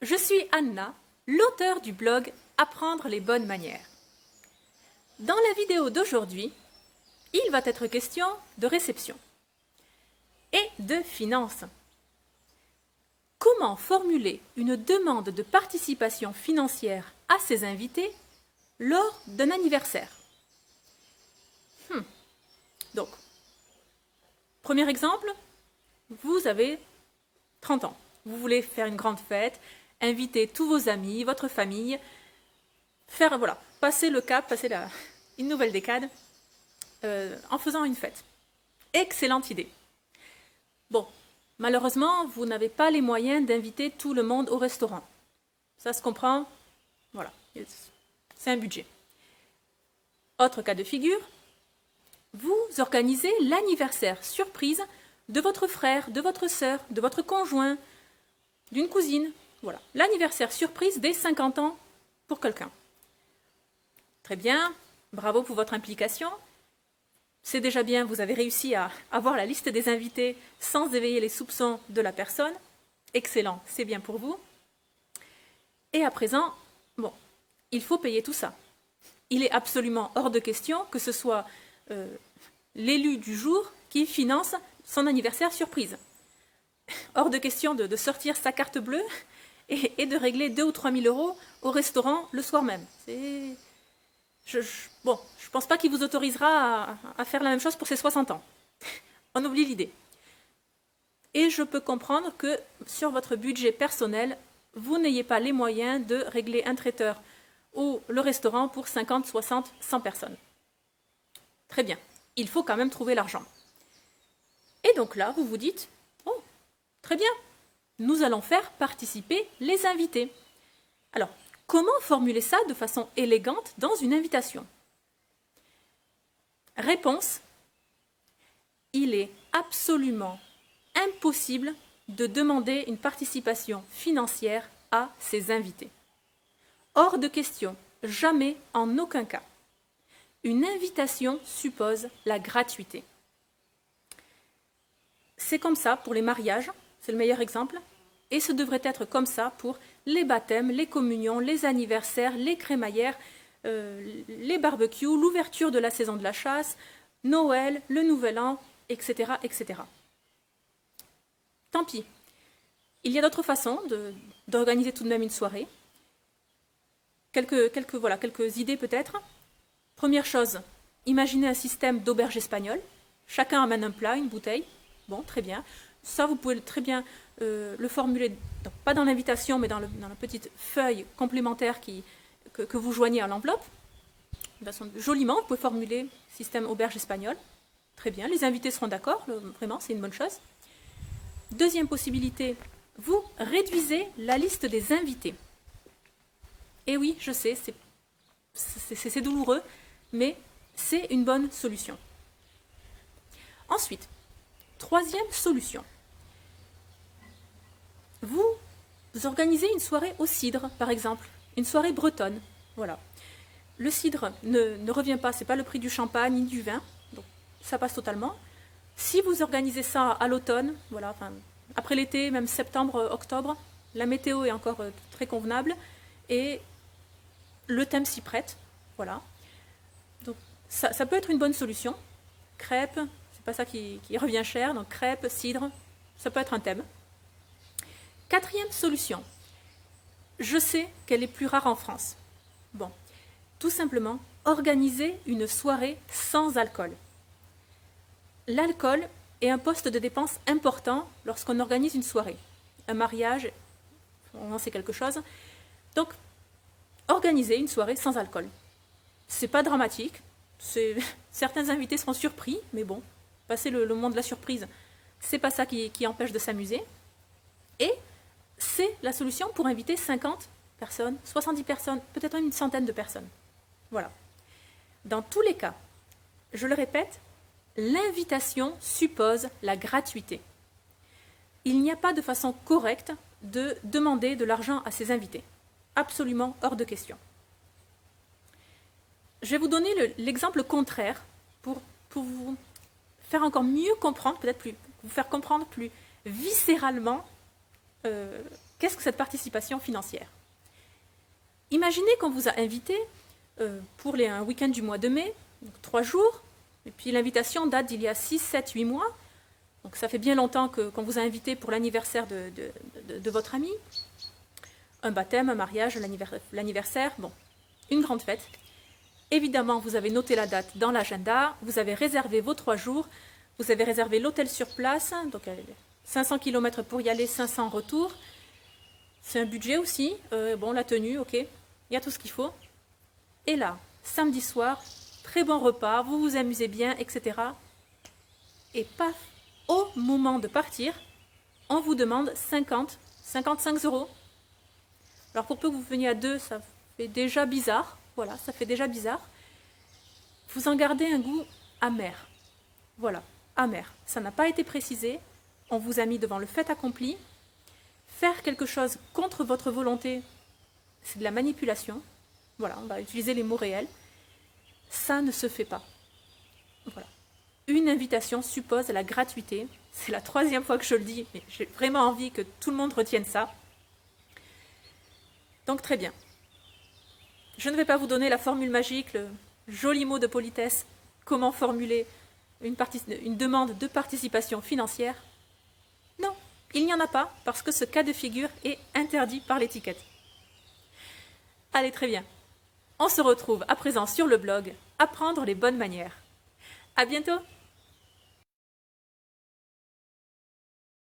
Je suis Anna, l'auteure du blog Apprendre les bonnes manières. Dans la vidéo d'aujourd'hui, il va être question de réception et de finances. Comment formuler une demande de participation financière à ses invités lors d'un anniversaire? Donc, premier exemple, vous avez 30 ans. Vous voulez faire une grande fête, inviter tous vos amis, votre famille, passer le cap, une nouvelle décade en faisant une fête. Excellente idée. Bon, malheureusement, vous n'avez pas les moyens d'inviter tout le monde au restaurant. Ça se comprend, voilà, c'est un budget. Autre cas de figure, vous organisez l'anniversaire surprise de votre frère, de votre sœur, de votre conjoint, d'une cousine. Voilà, l'anniversaire surprise des 50 ans pour quelqu'un. Très bien, bravo pour votre implication. C'est déjà bien, vous avez réussi à avoir la liste des invités sans éveiller les soupçons de la personne. Excellent, c'est bien pour vous. Et à présent, bon, il faut payer tout ça. Il est absolument hors de question que ce soit l'élu du jour qui finance son anniversaire surprise. Hors de question de sortir sa carte bleue et de régler 2 ou 3 000 euros au restaurant le soir même. Je ne pense pas qu'il vous autorisera à faire la même chose pour ses 60 ans. On oublie l'idée. Et je peux comprendre que sur votre budget personnel, vous n'ayez pas les moyens de régler un traiteur ou le restaurant pour 50, 60, 100 personnes. Très bien, il faut quand même trouver l'argent. Et donc là, vous vous dites, oh, très bien, nous allons faire participer les invités. Alors, comment formuler ça de façon élégante dans une invitation? Réponse, il est absolument impossible de demander une participation financière à ses invités. Hors de question, jamais, en aucun cas. Une invitation suppose la gratuité. C'est comme ça pour les mariages, c'est le meilleur exemple, et ce devrait être comme ça pour les baptêmes, les communions, les anniversaires, les crémaillères, les barbecues, l'ouverture de la saison de la chasse, Noël, le Nouvel An, etc., etc. Tant pis. Il y a d'autres façons d'organiser tout de même une soirée. Quelques idées peut-être. Première chose, imaginez un système d'auberge espagnole. Chacun amène un plat, une bouteille. Bon, très bien. Ça, vous pouvez très bien le formuler, donc, pas dans l'invitation, mais dans la petite feuille complémentaire que vous joignez à l'enveloppe. Joliment, vous pouvez formuler système auberge espagnole. Très bien, les invités seront d'accord, vraiment, c'est une bonne chose. Deuxième possibilité, vous réduisez la liste des invités. Et oui, je sais, c'est douloureux, mais c'est une bonne solution. Ensuite, troisième solution. Vous organisez une soirée au cidre, par exemple, une soirée bretonne. Voilà. Le cidre ne revient pas, ce n'est pas le prix du champagne ni du vin, donc ça passe totalement. Si vous organisez ça à l'automne, voilà, après l'été, même septembre, octobre, la météo est encore très convenable et le thème s'y prête. Voilà. Donc ça peut être une bonne solution. Crêpes, c'est pas ça qui revient cher, donc crêpes, cidre, ça peut être un thème. Quatrième solution. Je sais qu'elle est plus rare en France. Bon, tout simplement, organiser une soirée sans alcool. L'alcool est un poste de dépense important lorsqu'on organise une soirée. Un mariage, on en sait quelque chose. Donc, organiser une soirée sans alcool. C'est pas dramatique. Certains invités seront surpris, mais bon, passer le moment de la surprise, c'est pas ça qui empêche de s'amuser. Et c'est la solution pour inviter 50 personnes, 70 personnes, peut-être même une centaine de personnes. Voilà. Dans tous les cas, je le répète, l'invitation suppose la gratuité. Il n'y a pas de façon correcte de demander de l'argent à ses invités. Absolument hors de question. Je vais vous donner l'exemple contraire pour vous faire encore mieux comprendre, peut-être vous faire comprendre plus viscéralement Qu'est-ce que cette participation financière? Imaginez qu'on vous a invité pour un week-end du mois de mai, donc 3 jours, et puis l'invitation date d'il y a 6, 7, 8 mois. Donc ça fait bien longtemps qu'on vous a invité pour l'anniversaire de votre ami. Un baptême, un mariage, l'anniversaire, bon, une grande fête. Évidemment, vous avez noté la date dans l'agenda, vous avez réservé vos 3 jours, vous avez réservé l'hôtel sur place, donc 500 km pour y aller, 500 retour. C'est un budget aussi, bon, la tenue, ok, il y a tout ce qu'il faut. Et là, samedi soir, très bon repas, vous vous amusez bien, etc. Et paf, au moment de partir, on vous demande 55 euros. Alors pour peu que vous veniez à 2, ça fait déjà bizarre. Voilà, ça fait déjà bizarre. Vous en gardez un goût amer. Voilà, amer. Ça n'a pas été précisé. On vous a mis devant le fait accompli. Faire quelque chose contre votre volonté, c'est de la manipulation. Voilà, on va utiliser les mots réels. Ça ne se fait pas. Voilà. Une invitation suppose la gratuité. C'est la 3e fois que je le dis, mais j'ai vraiment envie que tout le monde retienne ça. Donc très bien. Je ne vais pas vous donner la formule magique, le joli mot de politesse, comment formuler une demande de participation financière. Non, il n'y en a pas, parce que ce cas de figure est interdit par l'étiquette. Allez, très bien. On se retrouve à présent sur le blog Apprendre les bonnes manières. À bientôt!